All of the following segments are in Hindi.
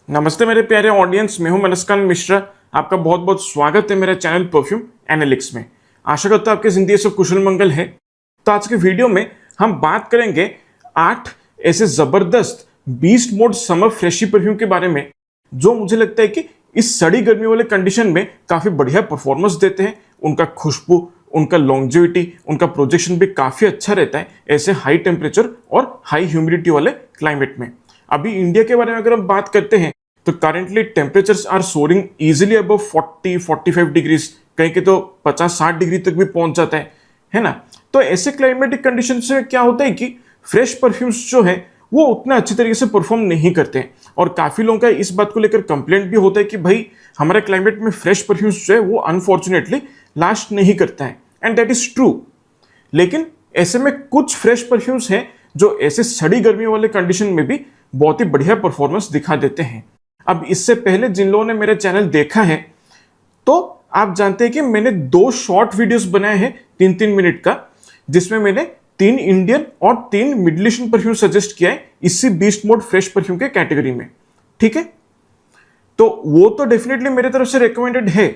नमस्ते मेरे प्यारे ऑडियंस, मैं हूं मनस्कांत मिश्रा। आपका बहुत बहुत स्वागत है मेरे चैनल परफ्यूम एनालिटिक्स में। आशा करता हूं आपकी जिंदगी सब कुशल मंगल है। तो आज के वीडियो में हम बात करेंगे 8 ऐसे जबरदस्त beast mode summer freshie perfume के बारे में जो मुझे लगता है कि इस सड़ी गर्मी वाले कंडीशन में काफी बढ़िया परफॉर्मेंस देते हैं। उनका खुशबू, उनका लॉन्जेविटी, उनका प्रोजेक्शन भी काफी अच्छा रहता है ऐसे हाई टेम्परेचर और हाई ह्यूमिडिटी वाले क्लाइमेट में। अभी इंडिया के बारे में अगर हम बात करते हैं तो currently temperatures are soaring easily above 40-45 degrees, कहीं के तो 50-60 डिग्री तक भी पहुंच जाता है ना। तो ऐसे क्लाइमेटिक कंडीशन से क्या होता है कि फ्रेश परफ्यूम्स जो है वो उतना अच्छी तरीके से परफॉर्म नहीं करते हैं और काफी लोगों का इस बात को लेकर कंप्लेंट भी होता है कि भाई हमारे क्लाइमेट में फ्रेश परफ्यूम्स जो है वो अनफॉर्चुनेटली लास्ट नहीं करता है, एंड दैट इज ट्रू। लेकिन ऐसे में कुछ फ्रेश परफ्यूम्स हैं जो ऐसे सड़ी गर्मी वाले कंडीशन में भी बहुत ही बढ़िया परफॉर्मेंस दिखा देते हैं। अब इससे पहले जिन लोगों ने मेरा चैनल देखा है तो आप जानते हैं कि मैंने 2 शॉर्ट वीडियोस बनाए हैं 3-3 मिनट का, जिसमें मैंने 3 इंडियन और 3 मिडिल ईस्टर्न परफ्यूम सजेस्ट किया है इसी बीस्ट मोड फ्रेश परफ्यूम के कैटेगरी में। ठीक है, तो वो तो डेफिनेटली मेरे तरफ से रिकमेंडेड है।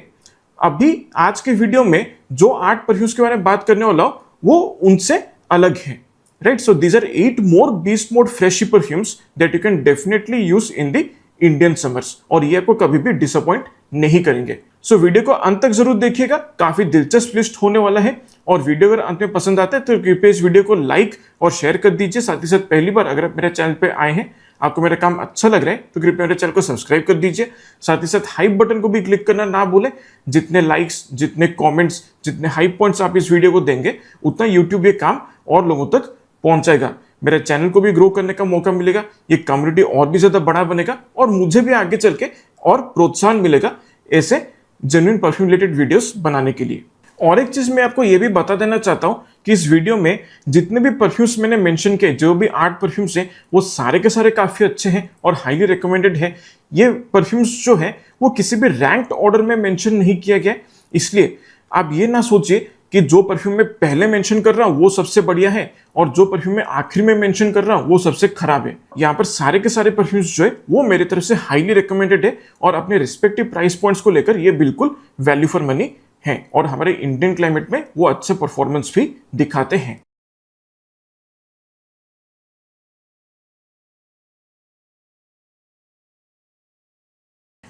अभी आज के वीडियो में जो 8 परफ्यूम्स के बारे में बात करने वाला हूं वो उनसे अलग है, right. So these are 8 more beast mode freshie perfumes that you can definitely use in the Indian summers, और ये आपको कभी भी डिसअपॉइंट नहीं करेंगे। सो वीडियो को अंत तक जरूर देखिएगा, काफी दिलचस्प लिस्ट होने वाला है। और वीडियो अगर अंत में पसंद आता है तो कृपया इस वीडियो को लाइक और शेयर कर दीजिए। साथ ही साथ पहली बार अगर आप मेरे चैनल पे आए हैं, आपको मेरा काम अच्छा लग रहा है तो कृपया मेरे चैनल को सब्सक्राइब कर दीजिए। साथ ही साथ हाइप बटन को भी क्लिक करना ना भूलें। जितने लाइक्स, जितने कमेंट्स, जितने हाइप पॉइंट्स आप इस वीडियो को देंगे उतना यूट्यूब ये काम और लोगों तक पहुंचाएगा। मेरे चैनल को भी ग्रो करने का मौका मिलेगा, ये कम्युनिटी और भी ज्यादा बड़ा बनेगा और मुझे भी आगे चल के और प्रोत्साहन मिलेगा ऐसे जेन्युइन परफ्यूम रिलेटेड वीडियोस बनाने के लिए। और एक चीज मैं आपको ये भी बता देना चाहता हूं कि इस वीडियो में जितने भी परफ्यूम्स मैंने मेंशन किए, जो भी 8 परफ्यूम्स हैं, वो सारे के सारे काफी अच्छे हैं और हाईली रिकमेंडेड है। ये परफ्यूम्स जो है वो किसी भी रैंक्ड ऑर्डर में मेंशन नहीं किया गया, इसलिए आप ये ना सोचिए कि जो परफ्यूम मैं पहले मेंशन कर रहा हूं वो सबसे बढ़िया है और जो परफ्यूम मैं आखिर में मेंशन कर रहा हूं वो सबसे खराब है। यहाँ पर सारे के सारे परफ्यूम्स जो है वो मेरी तरफ से हाईली रिकमेंडेड है और अपने रिस्पेक्टिव प्राइस पॉइंट्स को लेकर ये बिल्कुल वैल्यू फॉर मनी है और हमारे इंडियन क्लाइमेट में वो अच्छे परफॉर्मेंस भी दिखाते हैं।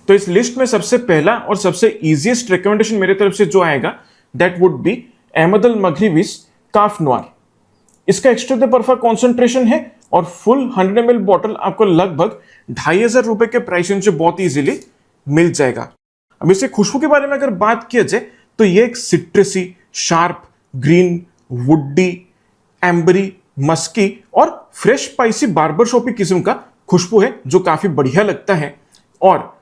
तो इस लिस्ट में सबसे पहला और सबसे इजीएस्ट रिकमेंडेशन मेरी तरफ से जो आएगा that would be Ahmed Al Maghribi's Kaaf Noir. इसका एक्स्ट्रा द परफा कॉन्सेंट्रेशन है और फुल 100 ml बॉटल आपको लगभग 2500 रुपए के प्राइस रेंज से बहुत इजीली मिल जाएगा। अब इसके खुशबू के बारे में अगर बात किया जाए तो ये एक citrusy, sharp, green, woody, ambery, musky और फ्रेश स्पाइसी बार्बर शॉपी किस्म का खुशबू है जो काफी बढ़िया लगता है। और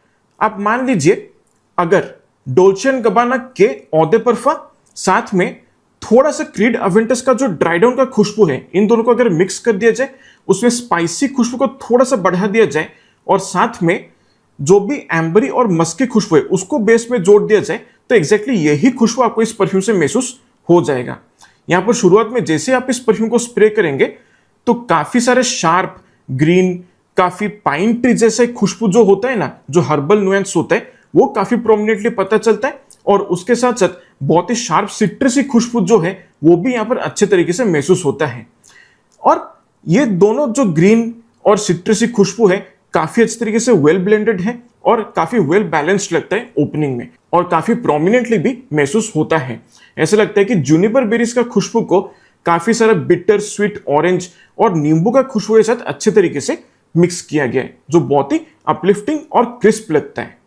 आप मान लीजिए अगर डोल्चे एंड गबाना के औदे परफा साथ में थोड़ा सा क्रीड अवेंटस का जो ड्राई डाउन का खुशबू है, इन दोनों को अगर मिक्स कर दिया जाए, उसमें स्पाइसी खुशबू को थोड़ा सा बढ़ा दिया जाए और साथ में जो भी एम्बरी और मस्की खुशबू है उसको बेस में जोड़ दिया जाए तो एग्जैक्टली यही खुशबू आपको इस परफ्यूम से महसूस हो जाएगा। यहां पर शुरुआत में जैसे आप इस परफ्यूम को स्प्रे करेंगे तो काफी सारे शार्प, ग्रीन, काफी पाइन ट्री जैसे खुशबू जो होता है ना, जो हर्बल नुएंस होता है, वो काफी प्रोमिनेंटली पता चलता है और उसके साथ साथ बहुत ही शार्प सिट्रसी खुशबू जो है वो भी यहां पर अच्छे तरीके से महसूस होता है। और ये दोनों जो ग्रीन और सिट्रसी खुशबू है काफी अच्छे तरीके से वेल ब्लेंडेड है और काफी वेल बैलेंस्ड लगता है ओपनिंग में और काफी प्रोमिनेंटली भी महसूस होता है। ऐसा लगता है कि जूनिपर बेरीज का खुशबू को काफी सारा बिटर, स्वीट, ऑरेंज और नींबू का खुशबू के साथ अच्छे तरीके से मिक्स किया गया है जो बहुत ही अपलिफ्टिंग और क्रिस्प लगता है।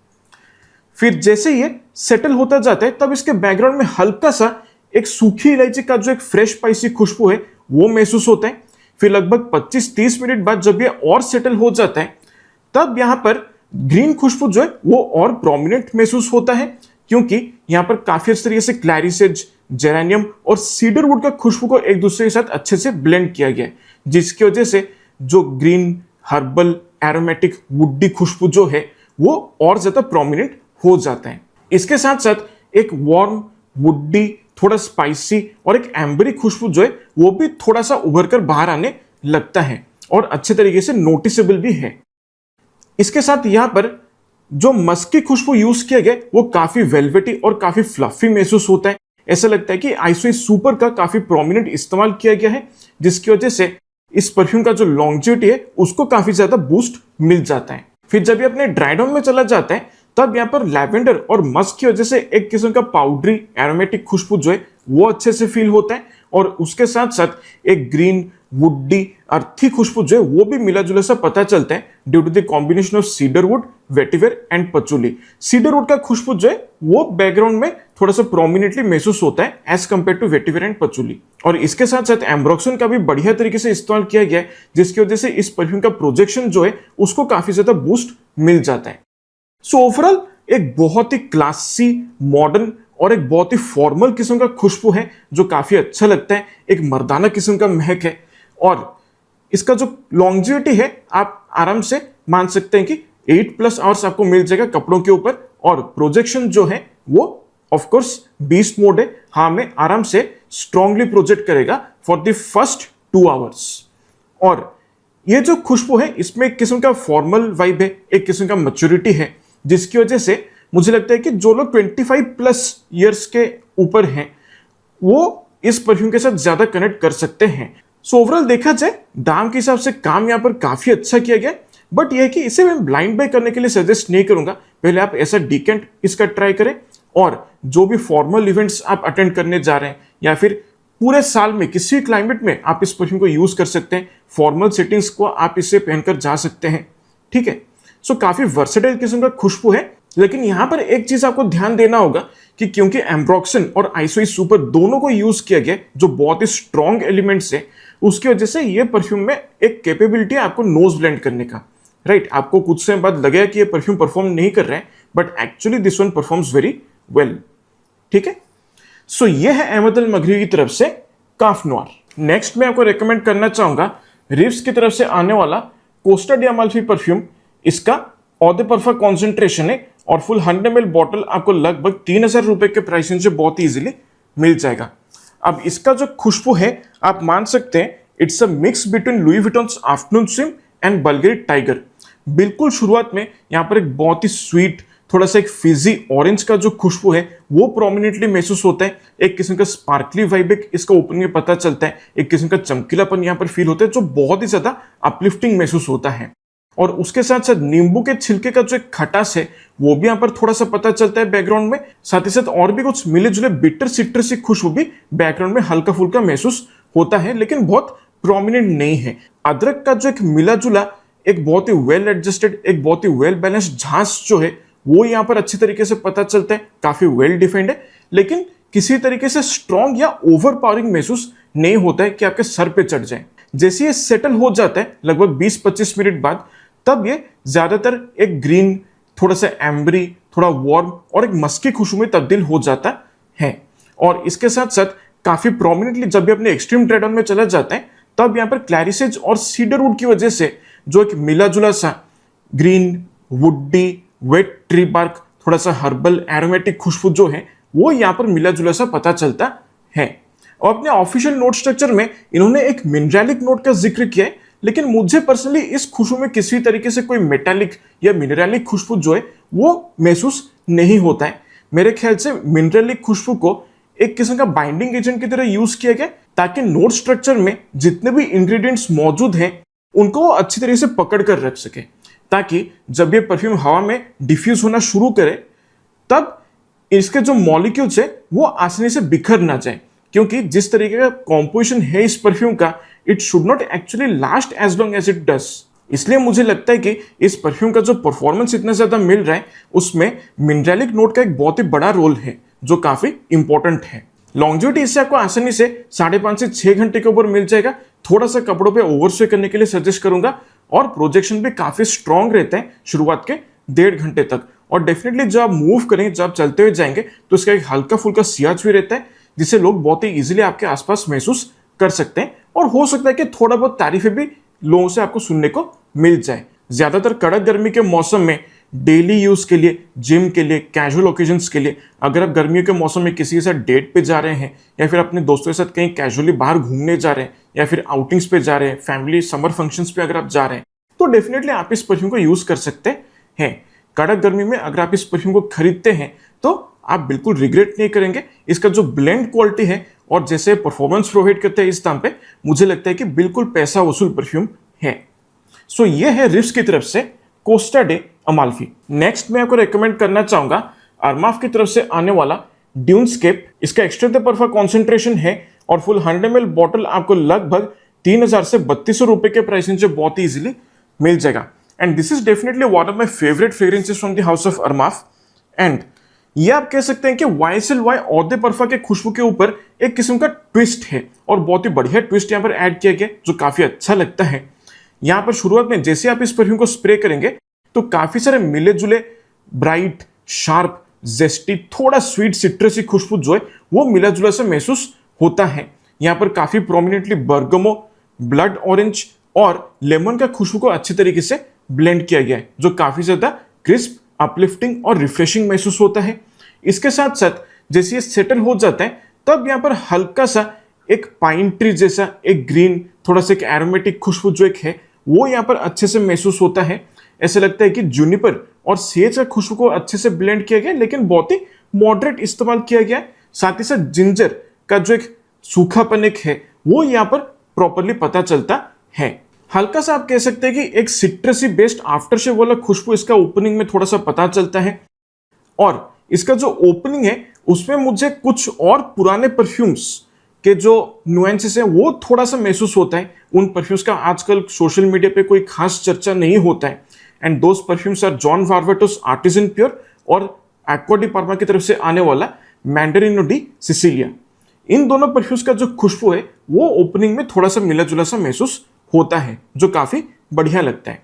फिर जैसे ये सेटल होता जाता है तब इसके बैकग्राउंड में हल्का सा एक सूखी इलायची का जो एक फ्रेश स्पाइसी खुशबू है वो महसूस होता है। फिर लगभग 25-30 मिनट बाद जब ये और सेटल हो जाता है तब यहां पर ग्रीन खुशबू जो है वो और प्रोमिनेंट महसूस होता है, क्योंकि यहां पर काफी अच्छे तरीके से क्लैरिसेज, जेरेनियम और सीडरवुड का खुशबू को एक दूसरे के साथ अच्छे से ब्लेंड किया गया है, जिसकी वजह से जो ग्रीन, हर्बल, एरोमेटिक, वुडी खुशबू जो है वो और ज्यादा प्रोमिनेंट हो जाता है। इसके साथ साथ एक वार्म, वुडी, थोड़ा स्पाइसी और एक एम्बरी खुशबू जो है वो भी थोड़ा सा उभर कर बाहर आने लगता है और अच्छे तरीके से नोटिसेबल भी है। इसके साथ यहाँ पर जो मस्क की खुशबू यूज किया गया वो काफी वेलवेटी और काफी फ्लफी महसूस होता है। ऐसा लगता है कि आइसोई सुपर का काफी प्रोमिनेंट इस्तेमाल किया गया है, जिसकी वजह से इस परफ्यूम का जो लॉन्जेविटी है उसको काफी ज्यादा बूस्ट मिल जाता है। फिर जब ये अपने ड्राई डाउन में चला जाता है तब यहाँ पर लैवेंडर और मस्क की वजह से एक किस्म का पाउडरी एरोमेटिक खुशबू जो है वो अच्छे से फील होता है, और उसके साथ साथ एक ग्रीन वुडी अर्थी खुशबू जो है वो भी मिला जुला सा पता चलता है due to the combination of cedarwood, vetiver and patchouli. Cedarwood का खुशबू जो है वो बैकग्राउंड में थोड़ा सा प्रोमिनेंटली महसूस होता है as compare to vetiver and patchouli. और इसके साथ साथ एम्ब्रोक्सन का भी बढ़िया तरीके से इस्तेमाल किया गया है, जिसकी वजह से इस परफ्यूम का प्रोजेक्शन जो है उसको काफी ज्यादा बूस्ट मिल जाता है। सो ओवरऑल एक बहुत ही क्लासी, मॉडर्न और एक बहुत ही फॉर्मल किस्म का खुशबू है जो काफी अच्छा लगता है। एक मर्दाना किस्म का महक है, और इसका जो लॉन्जेविटी है आप आराम से मान सकते हैं कि 8+ आवर्स आपको मिल जाएगा कपड़ों के ऊपर, और प्रोजेक्शन जो है वो ऑफ कोर्स बीस्ट मोड है, हाँ में आराम से स्ट्रांगली प्रोजेक्ट करेगा फॉर द फर्स्ट 2 आवर्स। और ये जो खुशबू है इसमें एक किस्म का फॉर्मल वाइब है, एक किस्म का मैच्योरिटी है, जिसकी वजह से मुझे लगता है कि जो लोग 25+ ईयर्स के ऊपर हैं वो इस परफ्यूम के साथ ज्यादा कनेक्ट कर सकते हैं। सो ओवरऑल देखा जाए दाम के हिसाब से काम यहाँ पर काफी अच्छा किया गया, बट यह है कि इसे मैं ब्लाइंड बाय करने के लिए सजेस्ट नहीं करूंगा। पहले आप ऐसा डिकेंट इसका ट्राई करें, और जो भी फॉर्मल इवेंट्स आप अटेंड करने जा रहे हैं या फिर पूरे साल में किसी क्लाइमेट में आप इस परफ्यूम को यूज कर सकते हैं। फॉर्मल सेटिंग्स को आप इसे पहनकर जा सकते हैं, ठीक है। सो काफी वर्सेटाइल किस्म का खुशबू है, लेकिन यहां पर एक चीज आपको ध्यान देना होगा कि क्योंकि एम्ब्रोक्सन और आइसोई सुपर दोनों को यूज किया गया जो बहुत ही स्ट्रॉन्ग एलिमेंट्स है, उसकी वजह से ये परफ्यूम में एक कैपेबिलिटी है आपको नोज ब्लेंड करने का, राइट। आपको कुछ समय बाद लगेगा कि ये परफ्यूम परफॉर्म नहीं कर रहे हैं, but actually this one performs very well, ठीक है। सो ये है अहमद अल मगरी की तरफ से काफ नोर। नेक्स्ट मैं आपको रेकमेंड करना चाहूंगा रिव्स की तरफ से आने वाला कोस्टा डी अमाल्फी परफ्यूम। इसका ऑ द परफा कॉन्सेंट्रेशन है और फुल 100 ml बॉटल आपको लगभग 3000 रुपए के प्राइसिंग से बहुत ही इजीली मिल जाएगा। अब इसका जो खुशबू है आप मान सकते हैं it's a mix between Louis Vuitton's Afternoon Swim and Bvlgari Tiger. बिल्कुल शुरुआत में यहाँ पर एक बहुत ही स्वीट, थोड़ा सा एक फिजी ऑरेंज का जो खुशबू है वो प्रोमिनेंटली महसूस होता है। एक किस्म का स्पार्कली वाइब इसका ओपनिंग में पता चलता है, एक किस्म का चमकीलापन यहाँ पर फील होता है जो बहुत ही ज्यादा अपलिफ्टिंग महसूस होता है। और उसके साथ साथ नींबू के छिलके का जो एक खटास है वो भी यहाँ पर थोड़ा सा पता चलता है बैकग्राउंड में। साथ ही साथ और भी कुछ मिले जुले बिटर सिट्रसी खुशबू भी बैकग्राउंड में हल्का फुल्का महसूस होता है, लेकिन बहुत प्रोमिनेंट नहीं है। अदरक का जो एक मिला जुला, एक बहुत ही वेल एडजस्टेड, एक बहुत ही वेल बैलेंस्ड झांस जो है वो यहाँ पर अच्छी तरीके से पता चलता है, काफी वेल डिफाइंड है, लेकिन किसी तरीके से स्ट्रॉन्ग या ओवर पावरिंग महसूस नहीं होता है कि आपके सर पे चढ़ जाए। जैसे ये सेटल हो जाता है लगभग 20-25 मिनट बाद, तब ये ज्यादातर एक ग्रीन, थोड़ा सा एम्बरी, थोड़ा वार्म और एक मस्की खुशबू में तब्दील हो जाता है। और इसके साथ साथ काफी प्रोमिनेंटली जब ये अपने एक्सट्रीम ड्राई डाउन में चला जाता है तब यहाँ पर क्लैरिसेज और सीडरवुड की वजह से जो एक मिला जुला सा green, woody, wet tree bark, थोड़ा सा हर्बल एरोमेटिक खुशबू जो है वो यहाँ पर मिला जुला सा पता चलता है। और अपने ऑफिशियल नोट स्ट्रक्चर में इन्होंने एक मिनरलिक नोट का जिक्र किया है, लेकिन मुझे पर्सनली इस खुशबू में किसी तरीके से कोई मेटालिक या मिनरलिक खुशबू जो है वो महसूस नहीं होता है। मेरे ख्याल से मिनरलिक खुशबू को एक किस्म का बाइंडिंग एजेंट की तरह यूज किया गया ताकि नोट स्ट्रक्चर में जितने भी इंग्रेडिएंट्स मौजूद हैं उनको वो अच्छी तरीके से पकड़ कर रख सके, ताकि जब ये परफ्यूम हवा में डिफ्यूज होना शुरू करे तब इसके जो मॉलिक्यूल्स है वो आसानी से बिखर ना जाए। क्योंकि जिस तरीके का कॉम्पोजिशन है इस परफ्यूम का, it should not actually last as long as it does. इसलिए मुझे लगता है कि इस परफ्यूम का जो परफॉर्मेंस इतना ज्यादा मिल रहा है उसमें मिनरलिक नोट का एक बहुत ही बड़ा रोल है जो काफी इंपॉर्टेंट है। लॉन्जेविटी इससे आपको आसानी से 5.5 से 6 घंटे के ऊपर मिल जाएगा। थोड़ा सा कपड़ों पे ओवरस्टे करने के लिए सजेस्ट करूंगा, और प्रोजेक्शन भी काफी स्ट्रॉन्ग रहते हैं शुरुआत के 1.5 घंटे तक। और डेफिनेटली जब आप मूव करेंगे, जब आप चलते हुए जाएंगे तो इसका एक हल्का फुल्का सियाज भी रहता है जिसे लोग बहुत ही इजीली आपके आसपास महसूस कर सकते हैं। और हो सकता है कि थोड़ा बहुत तारीफें भी लोगों से आपको सुनने को मिल जाए। ज्यादातर कड़क गर्मी के मौसम में डेली यूज के लिए, जिम के लिए, कैजुअल ओकेजन्स के लिए, अगर आप गर्मियों के मौसम में किसी के साथ डेट पे जा रहे हैं या फिर अपने दोस्तों के साथ कहीं कैजुअली बाहर घूमने जा रहे हैं या फिर आउटिंग्स पे जा रहे हैं, फैमिली समर फंक्शंस पे अगर आप जा रहे हैं, तो डेफिनेटली आप इस परफ्यूम को यूज कर सकते हैं। कड़क गर्मी में अगर आप इस परफ्यूम को खरीदते हैं तो आप बिल्कुल रिग्रेट नहीं करेंगे। इसका जो ब्लेंड क्वालिटी है और जैसे परफॉर्मेंस प्रोवाइड करते हैं इस दाम पे, मुझे लगता है कि बिल्कुल पैसा वसूल परफ्यूम है। सो ये है रिफ्स की तरफ से कोस्टा डे अमाल्फी। नेक्स्ट मैं आपको रेकमेंड करना चाहूंगा अरमाफ की तरफ से आने वाला ड्यूनस्केप। इसका एक्सट्रा परफा कॉन्सेंट्रेशन है और फुल 100 ml बॉटल आपको लगभग 3000 से 3200 रुपए के प्राइस से बहुत ही इजीली मिल जाएगा। And this is definitely one of my favourite fragrances from the house of अरमाफ। And ये आप कह सकते हैं कि YSL औदे परफा के खुशबू के ऊपर एक किस्म का ट्विस्ट है और बहुत ही बढ़िया ट्विस्ट यहाँ पर ऐड किया गया जो काफी अच्छा लगता है। यहाँ पर शुरुआत में जैसे आप इस परफ्यूम को स्प्रे करेंगे तो काफी सारे मिले जुले ब्राइट, शार्प, जेस्टी, थोड़ा स्वीट सिट्रसी खुशबू जो है वो मिला जुला सा महसूस होता है। यहाँ पर काफी प्रोमिनेंटली बर्गमो, ब्लड ऑरेंज और लेमन का खुशबू को अच्छी तरीके से ब्लेंड किया गया है जो काफी ज्यादा क्रिस्प, अपलिफ्टिंग और रिफ्रेशिंग महसूस होता है। इसके साथ साथ जैसे ये सेटल हो जाता है तब यहाँ पर हल्का सा एक पाइन ट्री जैसा एक ग्रीन, थोड़ा सा एक एरोमेटिक खुशबू जो एक है वो यहाँ पर अच्छे से महसूस होता है। ऐसा लगता है कि जूनिपर और सेज का खुशबू को अच्छे से ब्लेंड किया गया लेकिन बहुत ही मॉडरेट इस्तेमाल किया गया है। साथ ही साथ जिंजर का जो एक सूखापन एक है वो यहाँ पर प्रॉपरली पता चलता है। हल्का सा आप कह सकते हैं कि एक सिट्रसी बेस्ड आफ्टर शेव वाला खुशबू इसका ओपनिंग में थोड़ा सा पता चलता है। और इसका जो ओपनिंग है उसमें मुझे कुछ और पुराने परफ्यूम्स के जो नुएंसेस है वो थोड़ा सा महसूस होता है। उन परफ्यूम्स का आजकल सोशल मीडिया पे कोई खास चर्चा नहीं होता है। And those perfumes are John Varvatos Artisan Pure और एक्वा डी पार्मा की तरफ से आने वाला मैंडरिनो डी सिसिलिया। इन दोनों परफ्यूम्स का जो खुशबू है वो ओपनिंग में थोड़ा सा मिला जुला सा महसूस होता है जो काफी बढ़िया लगता है।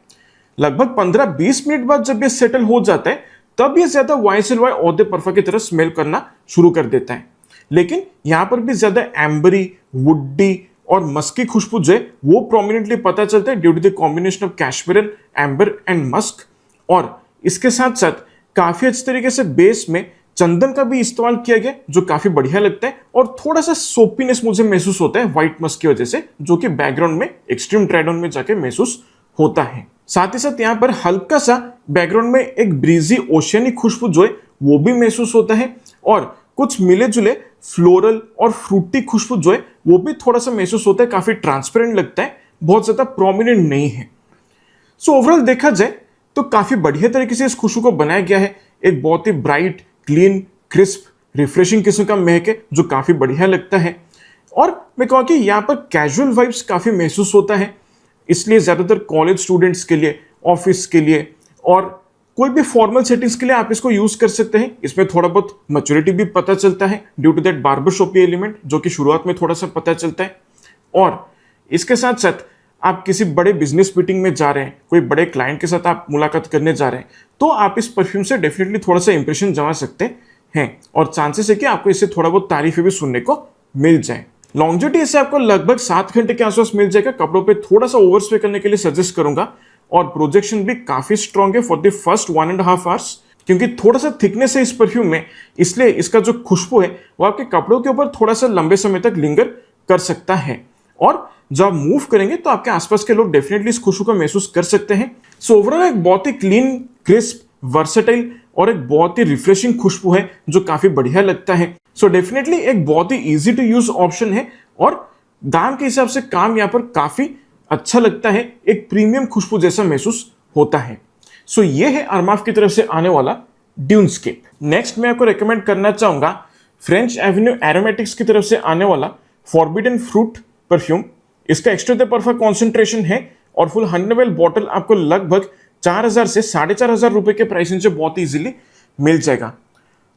लगभग 15-20 मिनट बाद जब ये सेटल हो जाता है तब ये ज्यादा YSL औदे परफा की तरह स्मेल करना शुरू कर देता है। लेकिन यहां पर भी ज्यादा एम्बरी, वुडी और मस्की खुशबू जो है वो प्रोमिनेंटली पता चलता है due to the combination of cashmeran, amber and musk. और इसके साथ साथ काफी अच्छे तरीके से बेस में चंदन का भी इस्तेमाल किया गया जो काफी बढ़िया लगता है और थोड़ा सा सोपीनेस मुझे महसूस होता है व्हाइट मस्क की वजह से जो कि बैकग्राउंड में एक्सट्रीम ड्राइडाउन में जाके महसूस होता है। साथ ही साथ यहाँ पर हल्का सा बैकग्राउंड में एक ब्रीजी ओशियनी खुशबू जो है वो भी महसूस होता है और कुछ मिले जुले फ्लोरल और फ्रूटी खुशबू जो है वो भी थोड़ा सा महसूस होता है। काफी ट्रांसपेरेंट लगता है, बहुत ज्यादा प्रोमिनेंट नहीं है। सो ओवरऑल देखा जाए तो काफी बढ़िया तरीके से इस खुशबू को बनाया गया है। एक बहुत ही ब्राइट, क्लीन, क्रिस्प, रिफ्रेशिंग किस्म का महक है जो काफी बढ़िया लगता है। और मैं कहूँ कि यहाँ पर कैजुअल वाइब्स काफी महसूस होता है, इसलिए ज्यादातर कॉलेज स्टूडेंट्स के लिए, ऑफिस के लिए और कोई भी फॉर्मल सेटिंग्स के लिए आप इसको यूज कर सकते हैं। इसमें थोड़ा बहुत मैच्योरिटी भी पता चलता है due to that barber shoppy element जो कि शुरुआत में थोड़ा सा पता चलता है। और इसके साथ साथ आप किसी बड़े बिजनेस मीटिंग में जा रहे हैं, कोई बड़े क्लाइंट के साथ आप मुलाकात करने जा रहे हैं तो आप इस परफ्यूम से डेफिनेटली थोड़ा सा इंप्रेशन जमा सकते हैं और चांसेस है कि आपको इससे थोड़ा बहुत तारीफें भी सुनने को मिल जाए। लॉन्जेविटी इससे आपको लगभग 7 घंटे के आसपास मिल जाएगा। कपड़ों पे थोड़ा सा ओवर स्प्रे करने के लिए सजेस्ट करूंगा और प्रोजेक्शन भी काफी स्ट्रॉन्ग है फॉर द फर्स्ट 1.5 आवर्स क्योंकि थोड़ा सा थिकनेस है इस परफ्यूम में, इसलिए इसका जो खुशबू है वो आपके कपड़ों के ऊपर थोड़ा सा लंबे समय तक लिंगर कर सकता है। और जब आप मूव करेंगे तो आपके आसपास के लोग डेफिनेटली इस खुशबू को महसूस कर सकते हैं। सो ओवरऑल एक बहुत ही क्लीन, क्रिस्प, वर्सेटाइल और एक बहुत ही रिफ्रेशिंग खुशबू है जो काफी बढ़िया लगता है। सो डेफिनेटली एक बहुत ही इजी टू यूज ऑप्शन है और दाम के हिसाब से काम यहाँ पर काफी अच्छा लगता है, एक प्रीमियम खुशबू जैसा महसूस होता है। सो ये है अरमाफ की तरफ से आने वाला ड्यूनस्केप। नेक्स्ट मैं आपको रेकमेंड करना चाहूंगा फ्रेंच एवेन्यू एरोमेटिक्स की तरफ से आने वाला फॉरबिडन फ्रूट परफ्यूम। इसका एक्स्ट्रा परफा कॉन्सेंट्रेशन है और फुल 100 ml बॉटल आपको लगभग 4000 से 4500 रुपए के प्राइस से बहुत इजीली मिल जाएगा।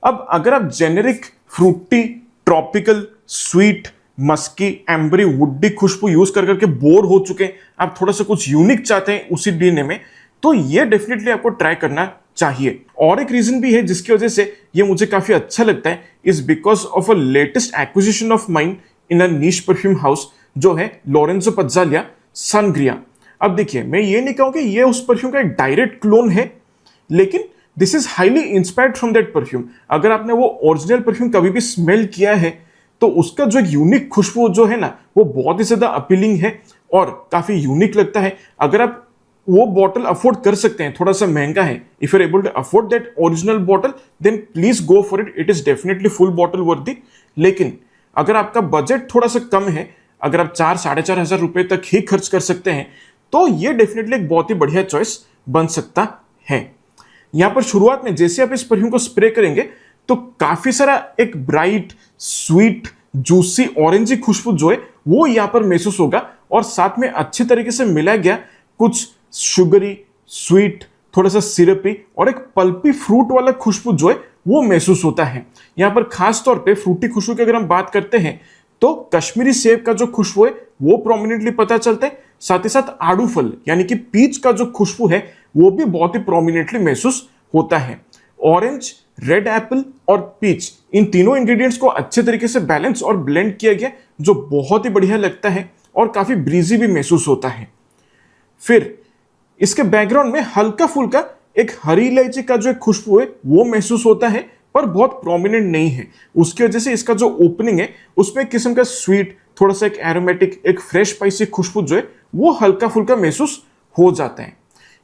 अब अगर आप generic fruity, tropical, sweet, musky, ambery, woody खुशबू यूज कर करके बोर हो चुके हैं, आप थोड़ा सा कुछ यूनिक चाहते हैं उसी डीएनए में, तो ये डेफिनेटली आपको ट्राई करना चाहिए। और एक रीजन भी है जिसकी वजह से ये मुझे काफी अच्छा लगता है, is because of a latest acquisition of mine in a niche perfume house जो है लोरेंजो पज्जालिया सनग्रिया। अब देखिए, मैं ये नहीं कहूँ कि ये उस परफ्यूम का एक डायरेक्ट क्लोन है, लेकिन this is highly inspired from that perfume. अगर आपने वो ओरिजिनल परफ्यूम कभी भी स्मेल किया है तो उसका जो एक यूनिक खुशबू जो है ना वो बहुत ही ज्यादा अपीलिंग है और काफी यूनिक लगता है। अगर आप वो बॉटल अफोर्ड कर सकते हैं, थोड़ा सा महंगा है, if you are able to afford that original bottle then please go for it, it is definitely full bottle worthy. लेकिन अगर आपका बजट थोड़ा सा कम है, अगर आप 4-4,500 रुपए तक ही खर्च कर सकते हैं, तो ये डेफिनेटली एक बहुत ही बढ़िया चॉइस बन सकता है। यहां पर शुरुआत में जैसे आप इस परफ्यूम को स्प्रे करेंगे तो काफी सारा एक ब्राइट स्वीट जूसी ऑरेंजी खुशबू जो है वो यहां पर महसूस होगा, और साथ में अच्छे तरीके से मिला गया कुछ शुगरी स्वीट थोड़ा सा सिरपी और एक पल्पी फ्रूट वाला खुशबू जो है वो महसूस होता है। यहां पर खास तौर पे फ्रूटी खुशबू की अगर हम बात करते हैं तो कश्मीरी सेब का जो खुशबू है वो प्रोमिनेंटली पता चलता है, साथ ही साथ आड़ू फल यानी कि पीच का जो खुशबू है वो भी बहुत ही प्रोमिनेंटली महसूस होता है। ऑरेंज, रेड एप्पल और पीच, इन तीनों इंग्रेडिएंट्स को अच्छे तरीके से बैलेंस और ब्लेंड किया गया जो बहुत ही बढ़िया लगता है और काफी ब्रीजी भी महसूस होता है। फिर इसके बैकग्राउंड में हल्का फुल्का एक हरी इलायची का जो एक खुशबू है वो महसूस होता है, पर बहुत प्रोमिनेंट नहीं है। उसकी वजह से इसका जो ओपनिंग है उसमें एक किस्म का स्वीट थोड़ा सा एक एरोमेटिक एक फ्रेश स्पाइसी खुशबू जो है वो हल्का फुल्का महसूस हो जाता है।